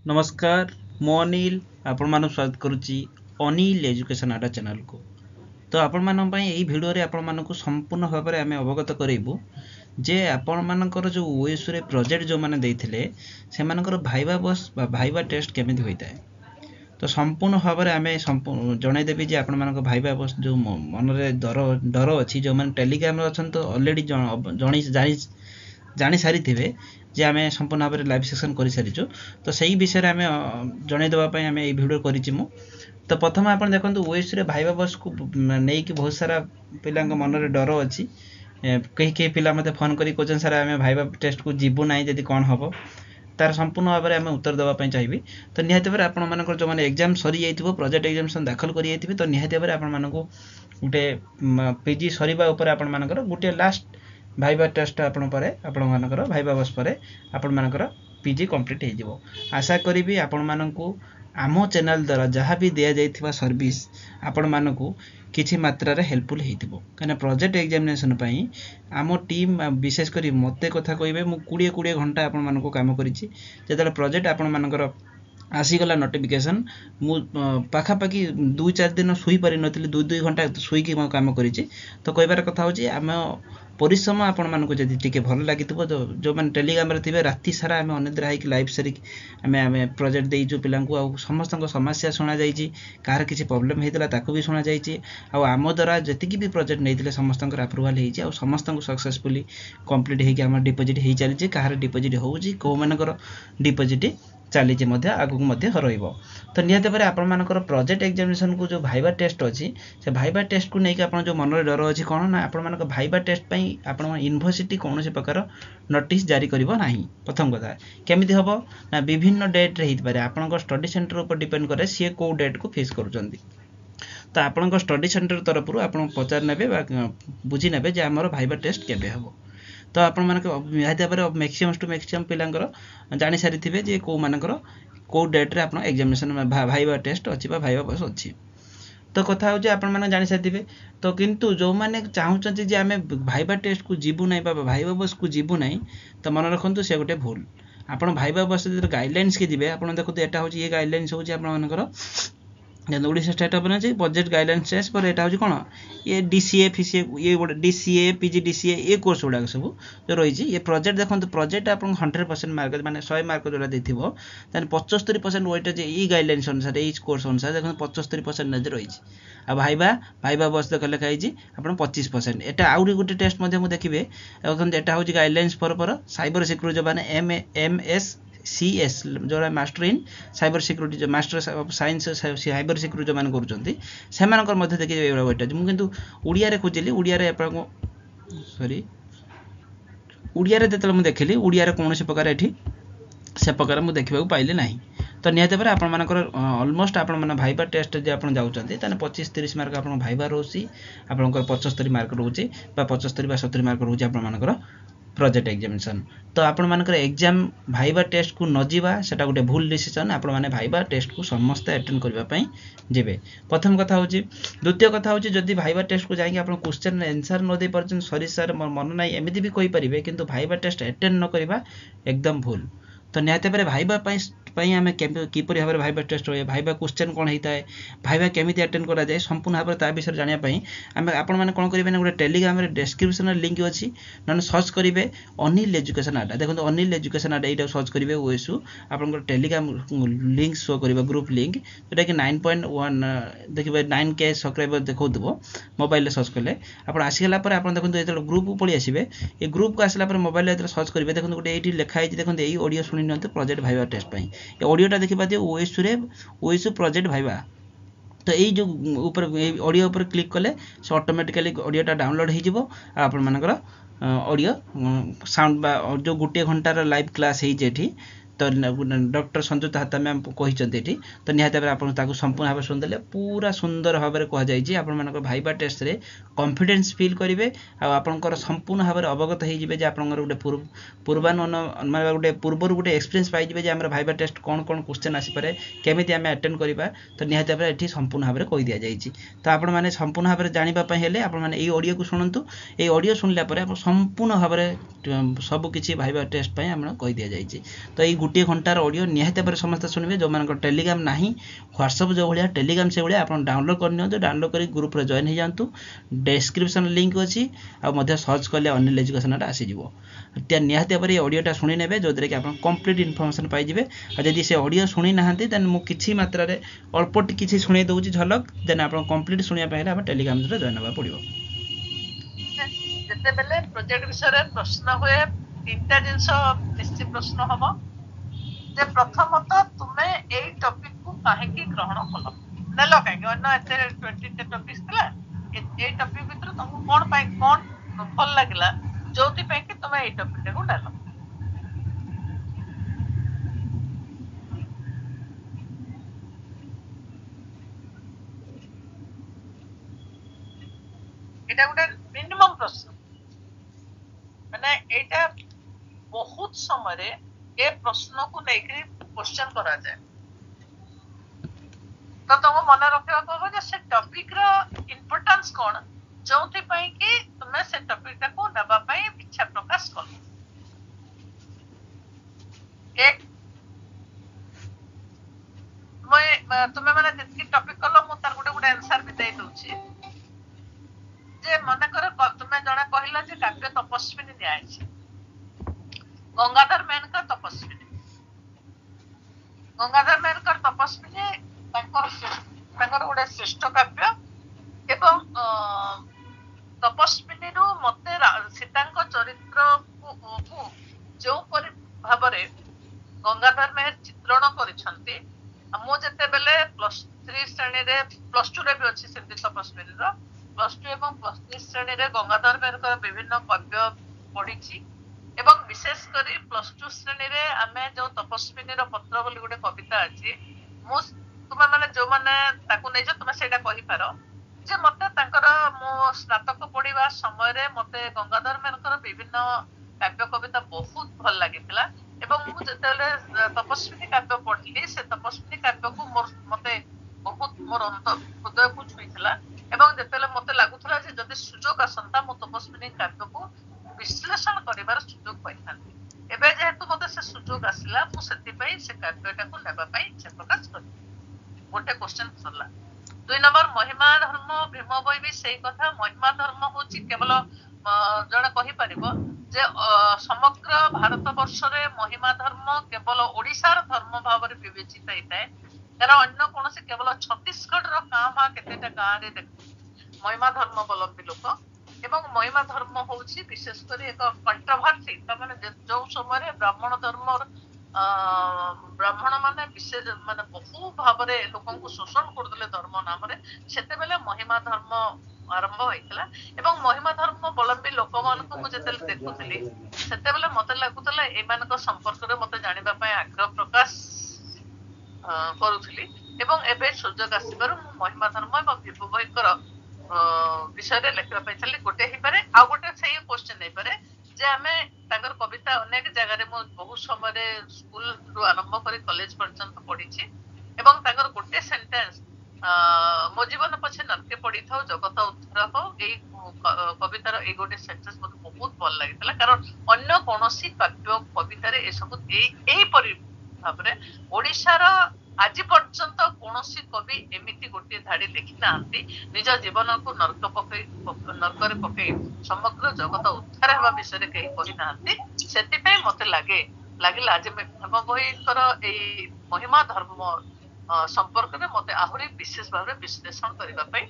नमस्कार मु अनिल आपण मानक स्वागत करुच्ची अनिल एजुकेशन आडा चैनल को। तो आपण मानक पई एई वीडियो रे आपण मानक संपूर्ण भाव में आमे अवगत करेबू जे आपण मानकर जो ओएस रे प्रोजेक्ट जो माने देथिले से मानकर भाइबा बस बा भाइबा टेस्ट केमिति होइताय। तो संपूर्ण भाव में आमे जणाई देबी जे आपण मानक भाइबा बस जो मन रे डर अछि जो माने टेलीग्राम रे अछन तो ऑलरेडी जानी सारी थे जे आम संपूर्ण भाव में लाइव सेक्शन कर सारीचु। तो सही विषय में आम जन देवाई आम ये भिडियो करी। तो प्रथम आप देखो ओएस रे भाइबा बस को नहीं कि बहुत सारा पिला मन में डर अच्छी कई पिला मत फोन कर कहते सर आम भाइबा टेस्ट को जीवु ना जदि कौन हम तार संपूर्ण भाव में आम उत्तर देवाई चाहिए। तो निहत भाव आपण मान जो मैंने एग्जाम सरी जाइए प्रोजेक्ट एग्जामिनेशन दाखल कर तो निहत भाव आपण गोटे पीजी सरीबा आपण मानकर गोटे लास्ट भाइबा टेस्ट आपण मानकर भाइबा बस पर आपण मानकर पीजी कंप्लीट हो। आशा करी आपण मानकू आम चैनल द्वारा जहाँ भी दिया जाइथिबा सर्विस आपण मानकू किछि मात्रा रे हेल्पफुल हेतिबो कने प्रोजेक्ट एग्जामिनेशन पई आम टीम विशेष करी मते कथा कहबे मु 20 घंटा आपण मानकू काम करिछि। जेतले प्रोजेक्ट आपण मानकर आसीगला नोटिफिकेशन मु पाखापाखि 2-4 दिन सुई पारि नथिली 2 घंटा सुईकी मो काम करिछि। तो कहबार कथा होछि आम परिश्रम आपण मानक जदि टिके भल लगी जो मैंने टेलीग्राम रे थिबे राति सारा आम अनिद्रा होइक लाइव सारी आम प्रोजेक्ट देइछु पिला को आ समस्त समस्या शुणा जाइछि कार किसी प्रॉब्लम हेतला ताको भी शुणा जाइछि आ आम द्वारा जतिकी भी प्रोजेक्ट नैथिले समस्त अप्रूवल हेइछि आ समस्त सक्सेसफुली कंप्लीट हेइक आम डिपॉजिट हेइ चलिछि कार डिपॉजिट होउछि को मानकर डिपॉजिट चली आगू रहिबो। तो निहत भाव आपण मानकर प्रोजेक्ट एग्जामिनेशन को जो भाइबा टेस्ट अच्छी से भाइबा टेस्ट को लेकिन आप जो मन में डर अच्छी कौन ना आपण मानक भाइबा टेस्ट पई आपण यूनिवर्सिटी कौन से प्रकार नोटिस जारी करिवो नाही। प्रथम कथा केमिति हबो ना विभिन्न डेट रे हित पारे आपण स्टडी सेंटर ऊपर डिपेंड करे सी को डेट को फेस करूचंती। तो आपण स्टडी सेंटर तरफ आपण पचार नेबे बुझी नेबे जे हमर भाइबा टेस्ट केबे हबो। तो आपण मानक मैक्सिमम टू मैक्सिमम पिलांकर जानी सारी थे जे को मानकर को डेट रे आपण एग्जामिनेशन भाइबा टेस्ट अच्छी भाइबा बस अच्छी। तो कथा हो आपण माने जानी सारी थे। तो किंतु जो माने चाहूचंती जे आमे भाइबा टेस्ट को जीवु नै भाइबा बस को जीवु नै तो मन रखंतु से गोटे भूल। आपण भाइबा बस गाइडलाइंस के दिबे आपण देखो एटा हो ये गाइडलाइंस हो आपण मानकर Odisha state of budget guidelines test पर एटा हो कौन ये डीसीए फीसीए ये गोटे डीसीए पीजी डीसीए ये कोर्स गुड़ाक सब जो रही ये प्रोजेक्ट देखो प्रोजेक्ट आप 100% मार्क माने 100 मार्क जो देथिबो ताने 75% वेटेज ई गाइडलाइंस अनुसार ई कोर्स अनुसार देखो 75% रही। आ भाइबा बस देख लिखाई आप 25%। एटा आउरी गोटे टेस्ट देखिए एटा हूँ गाइडलाइंस पर साइबर सिक्योरिटी जो मैंने MSCS जो मास्टर इन साइबर सिक्योरिटी जो master of science cyber security जो मैंने से देखिए वेटेज मुझे ओडिया खोजिली ओडिया सॉरी ओडिया जो देखिली ओडिया कौन से प्रकार ये से प्रकार मुझे देखा पाइली ना। तो निहत भाव आपण मानकर ऑलमोस्ट आपण माने भाइबा टेस्ट जे आपण जाउचंती ताने 25-30 मार्क आपण भाइबा रोसी आपनकर 75 मार्क रोचे बा 75 बा 70 मार्क रोचे आपण मानकर प्रोजेक्ट एग्जामिनेशन। तो आपण मानकर एग्जाम भाइबा टेस्ट को न जीवा सेटा गोटे भूल डिसीजन आपण माने भाइबा टेस्ट को समस्त अटेंड करबा पई जेबे। प्रथम कथा होची। द्वितीय कथा होची जदि भाइबा टेस्ट को जाई आपण क्वेश्चन आंसर न दे परछन सॉरी सर मन नाही एमिति भी कहि परिबे किंतु भाइबा टेस्ट अटेंड न करबा एकदम भूल। तो निहत भाव भाइबा आम किपर भाव में भाइबा टेस्ट रही भाइबा क्वेश्चन कौन होता है भाइबा केमिति अटेंड करा जाए संपूर्ण भाव में विषय जानापी आम आपण मैंने कौन करेंगे गोटे टेलीग्राम डिस्क्रिप्शन लिंक अच्छी ना सर्च करेंगे अनिल एजुकेशन आडा देखो अनिल एजुकेशन आडा यहाँ सर्च करेंगे ओएसु आप टेलीग्राम लिंक शो कर ग्रुप लिंक जोटा कि 9.1 देखिए 9K सब्सक्राइबर देखो मोबाइल सर्च कले आप आसीगला देखो जो ग्रुप को पलि आसवे ये ग्रुप को आसला मोबाइल सर्च करेंगे देखो गोटे ये लिखाई देखो ये ऑडियो शुणी नि प्रोजेक्ट भाइबा टेस्ट पे ये ऑडियोटा देखि पाते ओएसु प्रोजेक्ट भाइबा। तो यही जो ऊपर ऑडियो ऊपर क्लिक कले से ऑटोमेटिकली ऑडियोटा डाउनलोड हो जिवो आपण मानकर ऑडियो साउंड बा जो गोटे घंटार लाइव क्लास होती तो डॉक्टर संजुक्ता हाता मैम कहते। तो निहत भाव आप संपूर्ण भाव शुणिदेले पूरा सुंदर भाव में कहुई आप भाइबा टेस्ट रे कॉन्फिडेंस फील करेंगे आपंकर संपूर्ण भाव में अवगत होते आप गोटे पूर्वानुमान माने गोटे पूर्वर गोटे एक्सपीरियंस पाइबे आम भाइबा टेस्ट कौन कौन क्वेश्चन आसीपे केमी आम अटेंड करवा। तो निहत भाव ये संपूर्ण भाव में कही दि जाए। तो आपण मैंने संपूर्ण भाव में जानापी हेले आपने ऑडियो को शुणु ये ऑडियो शुणिला संपूर्ण भाव में सबकि भाइबा टेस्ट कही दि जाए। तो ये गोटे घंटार ऑडियो निहाती भाव समस्त शुणवे जो मान टेलीग्राम ना व्हाट्सअप जो भाया टेलीग्राम से भाया आप डाउनलोड कर डाउनलोड कर ग्रुप रे जॉइन हो जातु डिस्क्रिप्शन लिंक अच्छी आ सर्च कले अनिल एजुकेशन आसीज निहाती भाव ऑडियोटा शुणी ने जो कि आप कंप्लीट इनफॉरमेशन पाइबे जदि से ऑडियो शुणी ना देन मु किछि मात्रा रे अल्प किछि शुणी दउछि झलक देन आप कंप्लीट शुणिया पहले आप टेलीग्राम रे जॉइन होबा पड़िबो जते बेले प्रोजेक्ट विषय रे प्रश्न हुए तीनटा जिंस निश्चित प्रश्न हबो जे प्रथमतः तुमे एई टॉपिक को काहे की ग्रहण कलो नेलो काहे अन्य एते 20 टॉपिक्स थिला एई टॉपिक भीतर तुमको कोन पाई कोन भल लागला जोति पाई कि तुमे एई टॉपिक को नेलो एटा गुटे मिनिमम प्रश्न माने एटा बहुत समय रे ए प्रश्न को लेकर क्वेश्चन करा जाए तो तुम मन रखा कहबो जे से टॉपिक रो इंपोर्टेंस कोन जोथि पई कि तुमे से टॉपिक टा को नबा पई इच्छा प्रकाश कर एक तुमे माने जति टॉपिक कलो मु तार गुटे गुटे आंसर भी दे दोछि जे मन कर तुमे जणा कहिला जे काव्य तपस्विनी न्याय छै गंगाधर मेनका तपस्विनी गंगाधर मेनकर तपस्विनी तांकर गोटे श्रेष्ठ काव्य एवं तपस्विनी रु मते सीतांक चरित्र को जो परि भाबरे गंगाधर मेहर चित्रण करिसंती मु जते बेले +3 श्रेणी रे +2 रे भी अछि सेंती तपस्विनी रो +2 एवं +3 श्रेणी रे गंगाधर मेहर विभिन्न काव्य पढिछि एवं विशेष करी +2 श्रेणी रे आमे जो तपस्विनी रो पत्र बोली गोटे कविता अछि मु तुमे माने जो माने ताकू नै जो तुमे सेटा कहि पारो जे मते तांकर मो स्नातक पढिबा समय रे मते गंगाधर मेहरकर विभिन्न काव्य कविता बहुत भल लागितला एवं मु जतेले तपस्विनी काव्य पढिली से तपस्विनी काव्य को मते बहुत मोर हृदय को छुईतला एवं जतेले मते लागुतला जे जदि सुजोग आसंता मो तपस्विनी काव्य को विश्लेषण करिवार सुजोग पाइथांती एबे जेहेतु मते से सुजोग आसिला मु सेति पई से काव्यटा को लेबा पई इच्छा प्रकाश करी गोटे क्वेश्चन सरला 2 नंबर महिमा धर्म भीम बई भी सही कथा महिमा धर्म होची केवल जणे कहि परिबो जे समग्र भारत वर्ष रे महिमा धर्म केवल ओडिसार धर्म भाव रे विवेचित होइताय कारण अन्य कोनसे केवल छत्तीसगढ़ रो कामा केतेटा गां रे देख महिमा धर्म अवलंबी लोक एवं महिमा धर्म होची विशेष करी एक कंट्रोवर्सी त माने जो समय रे ब्राह्मण धर्म ब्राह्मण माने विशेष माने बहु भाव रे लोकन को शोषण करदले धर्म नाम रे सेते बेले महिमा धर्म आरंभ होइतला एवं महिमा धर्म अवलंबी लोक मान को मु जते देखुतली सेते बेले मते लागुतला ए मान को संपर्क रे मते जानिबा पय आग्रह प्रकाश करूथली एवं एबे सुजोग आसीबार मु महिमा धर्म एवं विभुभयकर विषय रे लेखा पय चली गोटे ही पारे आ गोटे सही क्वेश्चन नै पारे जे हमें तांगर कविता अनेक जगह रे मो बहुत समय रे स्कूल रु आरंभ करी कॉलेज पर्यंत पढी छी एवं तांगर गोटे सेंटेंस मो जीवन पछे नरके पड़ी थाओ जगत उद्धार हो ए कवितार ए गोटे सेंटेंस मते बहुत भल लागितला कारण अन्य कोनोसी काव्य कविता रे ए सब ए परि भाबरे ओडिसा रो आज पर्यंत कोनोसी कवि एमिति गोटे धाडी लिखि नांती निज जीवन को नरक रे पकई समग्र जगत उद्धार हेबा विषय रे कहि कहि नांती सेति पे मते लागिला आज में हम बहिकर ए महिमा धर्म संपर्क में मते आहुरी विशेष भाव विश्लेषण करबा पई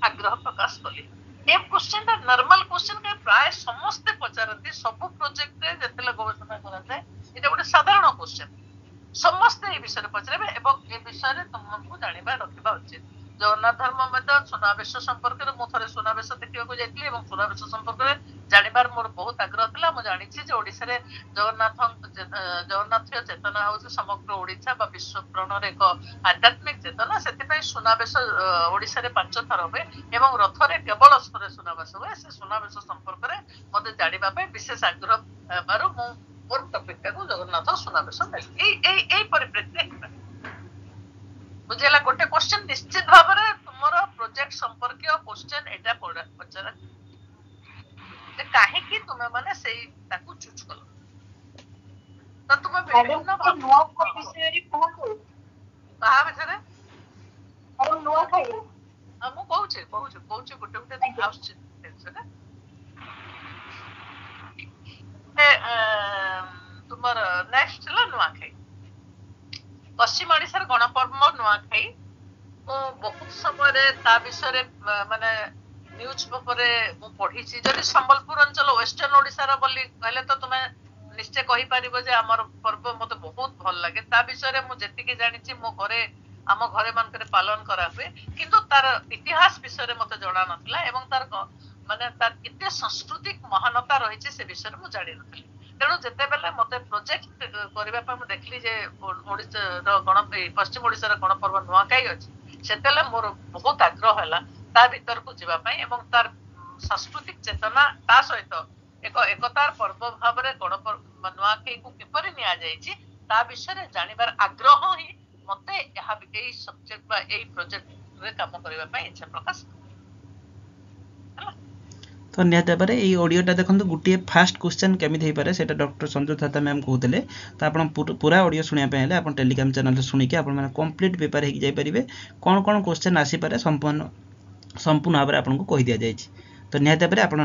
आग्रह प्रकाश कली ए क्वेश्चन ता नॉर्मल क्वेश्चन के प्राय समस्त पचारती सब प्रोजेक्ट रे जतेले गवेषणा करा जाय एटा गोटे साधारण क्वेश्चन समस्त ए विषय पचरेबे एवं ए विषय रे तुमको जानिबा रखिबा उचित जगन्नाथ धर्म में सुनावेश संपर्क में मु थरे सुनावेश देखिबा को जाइतली एवं सुनावेश संपर्क में जानिबार मोर बहुत आग्रह थिला मु जानि छी जे ओडिसा रे जगन्नाथ चेतना हो समग्र ओडिसा बा विश्व प्रणर एक आध्यात्मिक चेतना सेति पई सुनावेश ओडिसा रे 5 थर होबे एवं रथ रे केवल स्तर सुनावेश होबे से सुनावेश संपर्क में मते जानिबा पई विशेष आग्रह बारो मु मोर टॉपिक को जगन्नाथ सुनावेश ए परिप्रेक्षित बुझेला गोटे क्वेश्चन निश्चित भाव रे तुमरो प्रोजेक्ट संपर्कीय क्वेश्चन एटा पचरा जे काहे कि तुमे माने सेही ताकू चूज कलो तो तुमे ବିଭିନ୍ନ କାହା ଭିତରେ ମୁଁ କହୁଛି ଗୋଟେ ଗୋଟେ ଆସୁଛି ଜିନିଷଟା ତୁମର ନେକ୍ସଟ ହେଲା ନୂଆଖାଇ। ପଶ୍ଚିମ ଓଡିଶାର ଗଣପର୍ବ ନୂଆଖାଇ। ମୁଁ ବହୁତ ସମୟରେ ତା ବିଷୟରେ ମାନେ ନ୍ୟୁଜ ପେପରରେ ମୁଁ ପଢିଛି। ଯଦି ସମ୍ବଲପୁର ଅଞ୍ଚଳ ୱେଷ୍ଟର୍ଣ୍ଣ ଓଡିଶାର ବୋଲି କହିଲେ ତ ତୁମେ ନିଶ୍ଚୟ କହିପାରିବ ଯେ ଆମର ପର୍ବ ମତେ ବହୁତ ଭଲ ଲାଗେ। ତା ବିଷୟରେ ମୁଁ ଯେତିକି ଜାଣିଛି ଆମ ଘରେ ମାନଙ୍କରେ ପାଳନ କରାହୁଏ, କିନ୍ତୁ ତାର ଇତିହାସ ବିଷୟରେ ମତେ ଜଣା ନଥିଲା ଏବଂ ତାର ଏତେ ସାଂସ୍କୃତିକ ମହାନତା ରହିଛି ସେ ବିଷୟରେ ମୁଁ ଜାଣିନଥିଲି। ତେଣୁ ଯେତେବେଳେ ମତେ ପ୍ରୋଜେକ୍ଟ କରିବା ପାଇଁ ମୁଁ ଦେଖିଲି ଯେ ପଶ୍ଚିମ ଓଡିଶାର ଗଣପର୍ବ ନୂଆଖାଇ ଅଛି, ସେତେବେଳେ ମୋର ବହୁତ ଆଗ୍ରହ ହେଲା ତା ଭିତରକୁ ଯିବା ପାଇଁ ଏବଂ ତାର ସାଂସ୍କୃତିକ ଚେତନା ତା ସହିତ ଏକ ଏକତାର ପର୍ବ ଭାବରେ ନୂଆଖାଇକୁ କିପରି ନିଆଯାଇଛି ତା ବିଷୟରେ ଜାଣିବାର ଆଗ୍ରହ ହିଁ ମତେ ଏଇ ସବଜେକ୍ଟ ବା ଏଇ ପ୍ରୋଜେକ୍ଟରେ କାମ କରିବା ପାଇଁ ଇଚ୍ଛା ପ୍ରକାଶ ହେଲା। ତ ନିହାତି ଭାବରେ ଏଇ ଅଡ଼ିଓଟା ଦେଖନ୍ତୁ, ଗୋଟିଏ ଫାଷ୍ଟ କ୍ୱେଶ୍ଚନ୍ କେମିତି ହେଇପାରେ ସେଇଟା ଡକ୍ଟର ସଞ୍ଜୁତା ମ୍ୟାମ୍ କହୁଥିଲେ। ତ ଆପଣ ପୁରା ଅଡ଼ିଓ ଶୁଣିବା ପାଇଁ ହେଲେ ଆପଣ ଟେଲିଗ୍ରାମ ଚ୍ୟାନେଲରେ ଶୁଣିକି ଆପଣମାନେ କମ୍ପ୍ଲିଟ୍ ପ୍ରିପେୟାର ହେଇକି ଯାଇପାରିବେ। କ'ଣ କ'ଣ କ୍ୱେଶ୍ଚନ୍ ଆସିପାରେ ସମ୍ପୂର୍ଣ୍ଣ ଭାବରେ ଆପଣଙ୍କୁ କହିଦିଆଯାଇଛି। ତ ନିହାତି ଭାବରେ ଆପଣ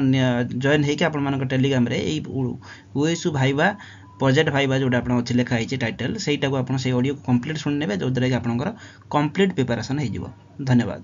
ଜଏନ୍ ହେଇକି ଆପଣମାନଙ୍କ ଟେଲିଗ୍ରାମରେ ଏଇ ଓଏସୁ ଭାଇବା ପ୍ରୋଜେକ୍ଟ ଭାଇବା ଯେଉଁଟା ଆପଣଙ୍କ ଅଛି ଲେଖା ହେଇଛି ଟାଇଟଲ୍, ସେଇଟାକୁ ଆପଣ ସେଇ ଅଡ଼ିଓକୁ କମ୍ପ୍ଲିଟ୍ ଶୁଣି ନେବେ, ଯେଉଁଦ୍ୱାରା କି ଆପଣଙ୍କର କମ୍ପ୍ଲିଟ୍ ପ୍ରିପାରେସନ୍ ହେଇଯିବ। ଧନ୍ୟବାଦ।